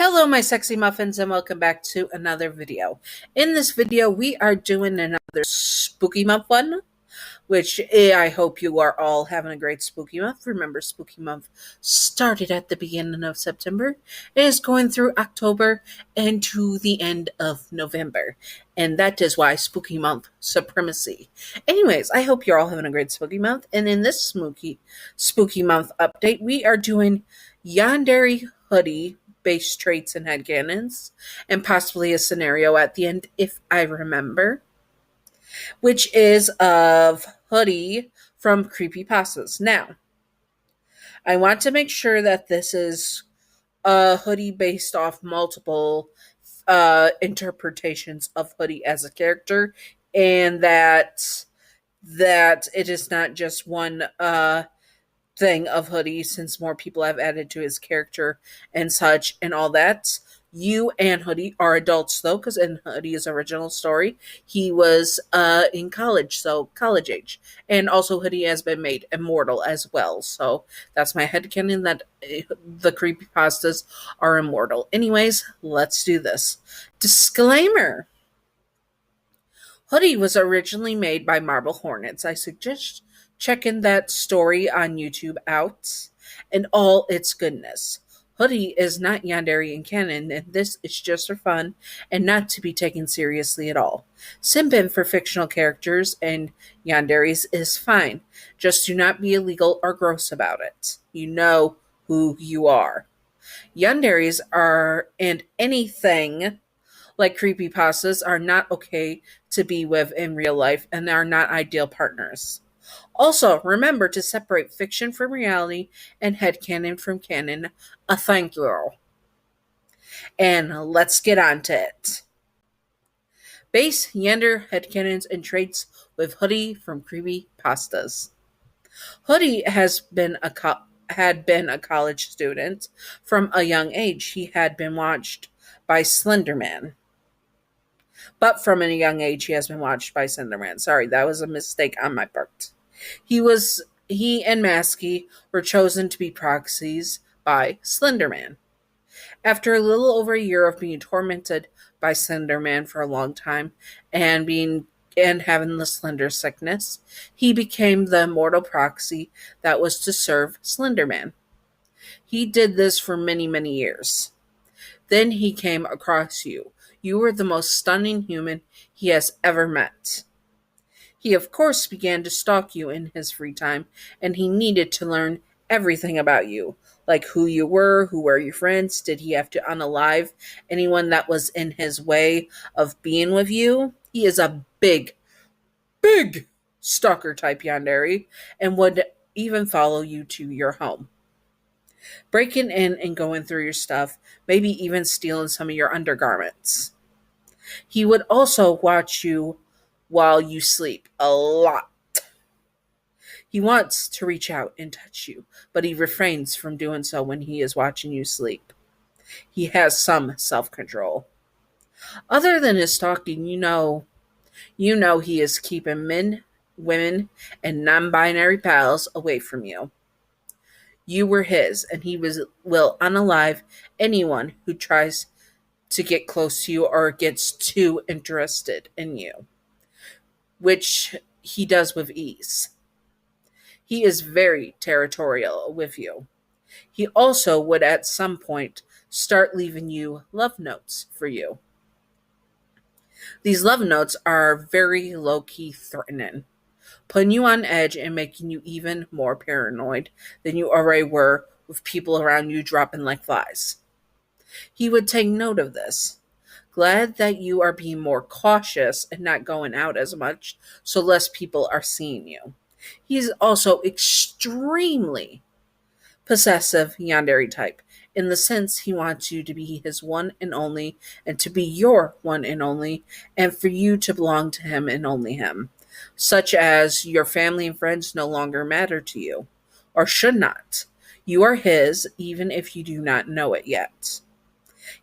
Hello, my sexy muffins, and welcome back to another video. In this video, we are doing another spooky month one, which I hope you are all having a great spooky month. Remember, spooky month started at the beginning of September. It is going through October and to the end of November. And that is why spooky month supremacy. Anyways, I hope you're all having a great spooky month. And in this spooky month update, we are doing Yandere Hoodie based traits and headcanons, and possibly a scenario at the end if I remember, which is of Hoodie from Creepypastas. Now, I want to make sure that this is a Hoodie based off multiple interpretations of Hoodie as a character, and that it is not just one thing of Hoodie, since more people have added to his character and such and all that. You and Hoodie are adults though, because in Hoodie's original story, he was in college, so college age. And also Hoodie has been made immortal as well. So that's my headcanon that the creepypastas are immortal. Anyways, let's do this. Disclaimer. Hoodie was originally made by Marble Hornets. I suggest checking that story on YouTube out and all its goodness. Hoodie is not Yandere in canon, and this is just for fun and not to be taken seriously at all. Simping for fictional characters and Yandere's is fine. Just do not be illegal or gross about it. You know who you are. Yandere's are, and anything like creepypastas, are not okay to be with in real life and are not ideal partners. Also, remember to separate fiction from reality and headcanon from canon. Thank you. And let's get on to it. Base Yandere headcanons and traits with Hoodie from Creepypastas. Hoodie had been a college student from a young age. He had been watched by Slenderman. But from a young age, he has been watched by Slenderman. Sorry, that was a mistake on my part. He and Masky were chosen to be proxies by Slenderman. After a little over a year of being tormented by Slenderman for a long time and having the Slender sickness, he became the immortal proxy that was to serve Slenderman. He did this for many, many years. Then he came across you. You were the most stunning human he has ever met. He, of course, began to stalk you in his free time, and he needed to learn everything about you, like who you were, who were your friends, did he have to unalive anyone that was in his way of being with you. He is a big stalker type Yandere, and would even follow you to your home, breaking in and going through your stuff, maybe even stealing some of your undergarments. He would also watch you while you sleep a lot. He wants to reach out and touch you, but he refrains from doing so when he is watching you sleep. He has some self-control. Other than his stalking, you know he is keeping men, women, and non-binary pals away from you. You were his, and he will unalive anyone who tries to get close to you or gets too interested in you, which he does with ease. He is very territorial with you. He also would at some point start leaving you love notes for you. These love notes are very low-key threatening, putting you on edge and making you even more paranoid than you already were, with people around you dropping like flies. He would take note of this, glad that you are being more cautious and not going out as much so less people are seeing you. He is also extremely possessive Yandere type, in the sense he wants you to be his one and only, and to be your one and only, and for you to belong to him and only him, such as your family and friends no longer matter to you, or should not. You are his, even if you do not know it yet.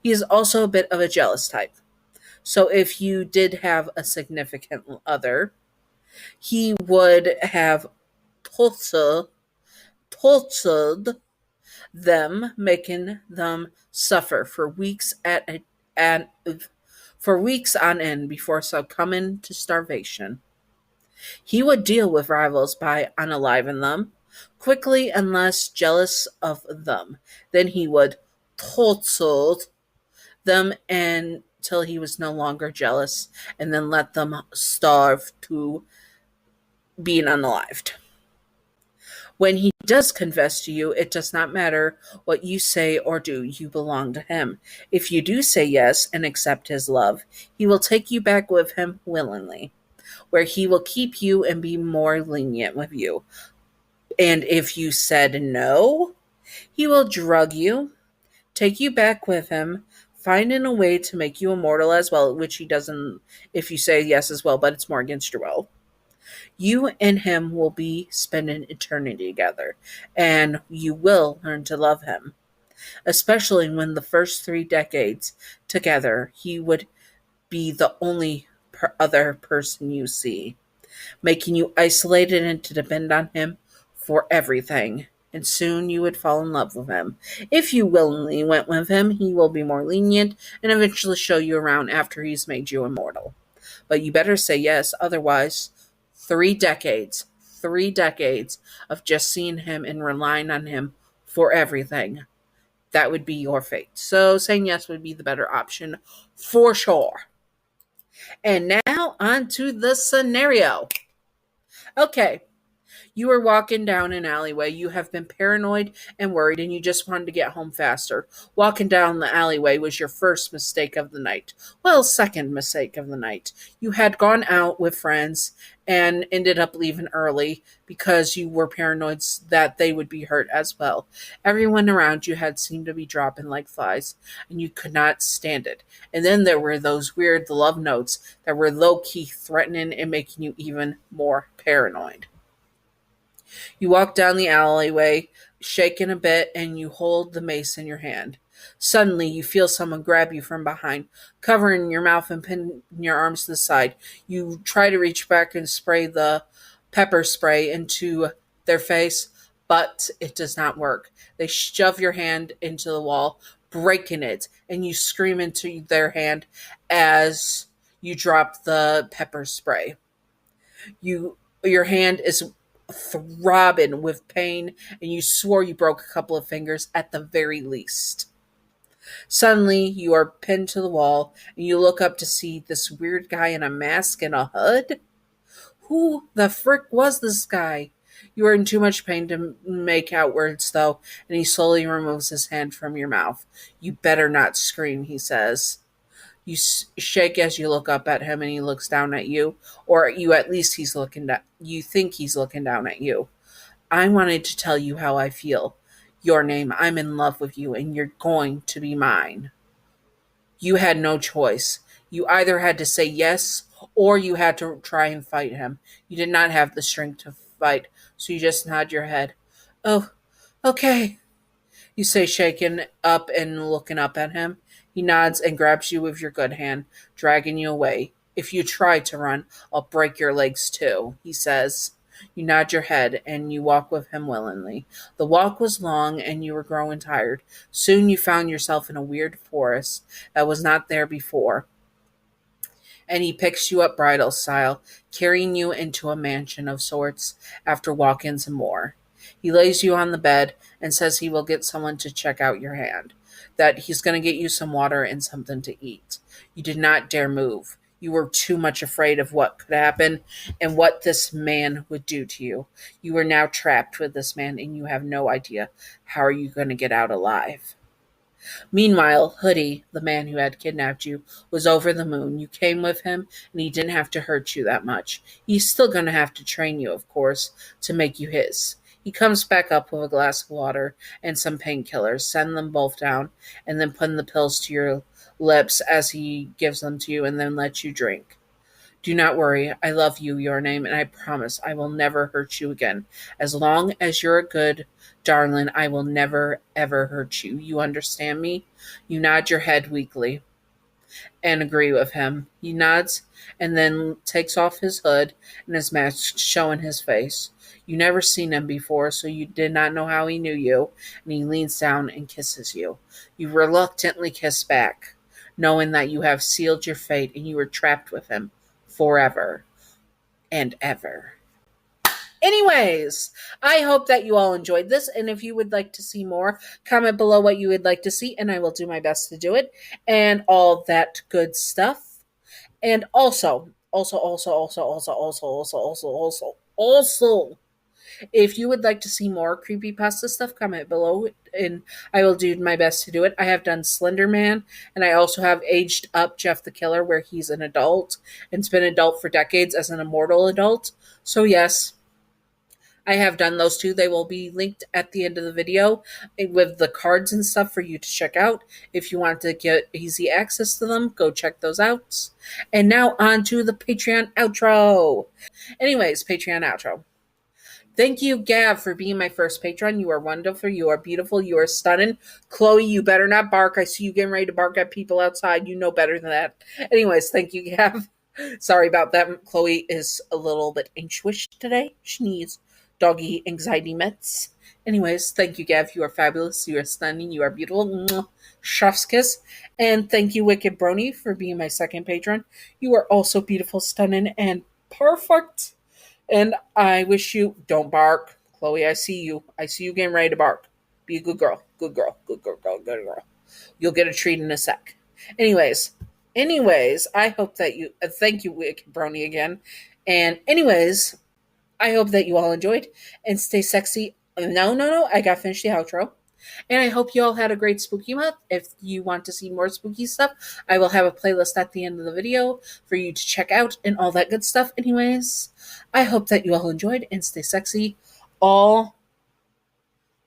He is also a bit of a jealous type. So if you did have a significant other, he would have told them, making them suffer for weeks and for weeks on end before succumbing to starvation. He would deal with rivals by unaliving them quickly unless jealous of them. Then he would torture them until he was no longer jealous, and then let them starve to being unalived. When he does confess to you, it does not matter what you say or do, you belong to him. If you do say yes and accept his love, he will take you back with him willingly, where he will keep you and be more lenient with you. And if you said no, he will drug you, take you back with him, finding a way to make you immortal as well, which he doesn't if you say yes as well, but it's more against your will. You and him will be spending eternity together, and you will learn to love him, especially when the first 3 decades together, he would be the only other person you see, making you isolated and to depend on him for everything. And soon you would fall in love with him. If you willingly went with him, he will be more lenient and eventually show you around after he's made you immortal. But you better say yes, otherwise, 3 decades of just seeing him and relying on him for everything. That would be your fate. So saying yes would be the better option for sure. And now on to the scenario. Okay, you are walking down an alleyway. You have been paranoid and worried, and you just wanted to get home faster. Walking down the alleyway was your first mistake of the night. Well, second mistake of the night. You had gone out with friends and ended up leaving early because you were paranoid that they would be hurt as well. Everyone around you had seemed to be dropping like flies, and you could not stand it. And then there were those weird love notes that were low-key threatening and making you even more paranoid. You walk down the alleyway, shaking a bit, and you hold the mace in your hand. Suddenly, you feel someone grab you from behind, covering your mouth and pin your arms to the side. You try to reach back and spray the pepper spray into their face, but it does not work. They shove your hand into the wall, breaking it, and you scream into their hand as you drop the pepper spray. Your hand is throbbing with pain, and you swore you broke a couple of fingers at the very least. Suddenly, you are pinned to the wall, and you look up to see this weird guy in a mask and a hood. Who the frick was this guy? You are in too much pain to make out words, though, and he slowly removes his hand from your mouth. You better not scream, he says. You shake as you look up at him, and he looks down at you, or you at least he's looking down. You think he's looking down at you. I wanted to tell you how I feel. Your name. I'm in love with you, and you're going to be mine. You had no choice. You either had to say yes, or you had to try and fight him. You did not have the strength to fight, so you just nod your head. Oh, okay, you say, shaking up and looking up at him. He nods and grabs you with your good hand, dragging you away. If you try to run, I'll break your legs too, he says. You nod your head and you walk with him willingly. The walk was long and you were growing tired. Soon you found yourself in a weird forest that was not there before, and he picks you up bridal style, carrying you into a mansion of sorts after walking some more. He lays you on the bed and says he will get someone to check out your hand, that he's going to get you some water and something to eat. You did not dare move. You were too much afraid of what could happen and what this man would do to you. You are now trapped with this man, and you have no idea how are you going to get out alive. Meanwhile, Hoodie, the man who had kidnapped you, was over the moon. You came with him, and he didn't have to hurt you that much. He's still going to have to train you, of course, to make you his. He comes back up with a glass of water and some painkillers, send them both down, and then put the pills to your lips as he gives them to you, and then lets you drink. Do not worry, I love you, your name, and I promise I will never hurt you again. As long as you're a good darling, I will never, ever hurt you. You understand me? You nod your head weakly. and agree with him. He nods and then takes off his hood and his mask, showing his face. You never seen him before, so you did not know how he knew you, and he leans down and kisses you. You reluctantly kiss back, knowing that you have sealed your fate and you are trapped with him forever and ever. Anyways, I hope that you all enjoyed this. And if you would like to see more, comment below what you would like to see, and I will do my best to do it and all that good stuff. And also, if you would like to see more creepypasta stuff, comment below and I will do my best to do it. I have done Slender Man, and I also have aged up Jeff the Killer, where he's an adult and's been adult for decades as an immortal adult. So, yes, I have done those two. They will be linked at the end of the video with the cards and stuff for you to check out. If you want to get easy access to them, go check those out. And now on to the Patreon outro. Anyways, Patreon outro. Thank you, Gav, for being my first patron. You are wonderful. You are beautiful. You are stunning. Chloe, you better not bark. I see you getting ready to bark at people outside. You know better than that. Anyways, thank you, Gav. Sorry about that. Chloe is a little bit anxious today. She needs doggy anxiety meds. Anyways, thank you, Gav. You are fabulous. You are stunning. You are beautiful. Chef's kiss. And thank you, Wicked Brony, for being my second patron. You are also beautiful, stunning, and perfect. And I wish you don't bark. Chloe, I see you. I see you getting ready to bark. Be a good girl. Good girl. Good girl. Good girl. You'll get a treat in a sec. Anyways, I hope that you thank you, Wicked Brony, again. And anyways, I hope that you all enjoyed and stay sexy. No. I got to finish the outro. And I hope you all had a great spooky month. If you want to see more spooky stuff, I will have a playlist at the end of the video for you to check out and all that good stuff. Anyways, I hope that you all enjoyed and stay sexy. All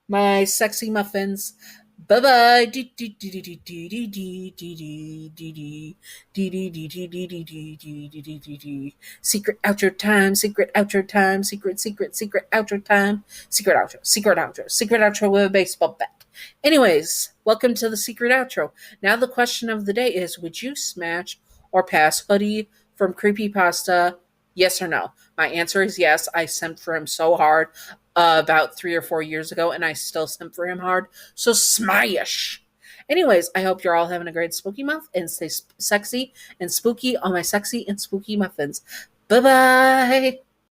my sexy muffins. Bye bye. Secret outro time. Secret outro time. Secret outro time. Secret outro with a baseball bat. Anyways, welcome to the secret outro. Now the question of the day is: would you smash or pass Hoodie from Creepypasta? Yes or no? My answer is yes. I simped for him so hard about 3 or 4 years ago, and I still simp for him hard. So smash! Anyways, I hope you're all having a great spooky month and stay sexy and spooky on my sexy and spooky muffins. Bye bye!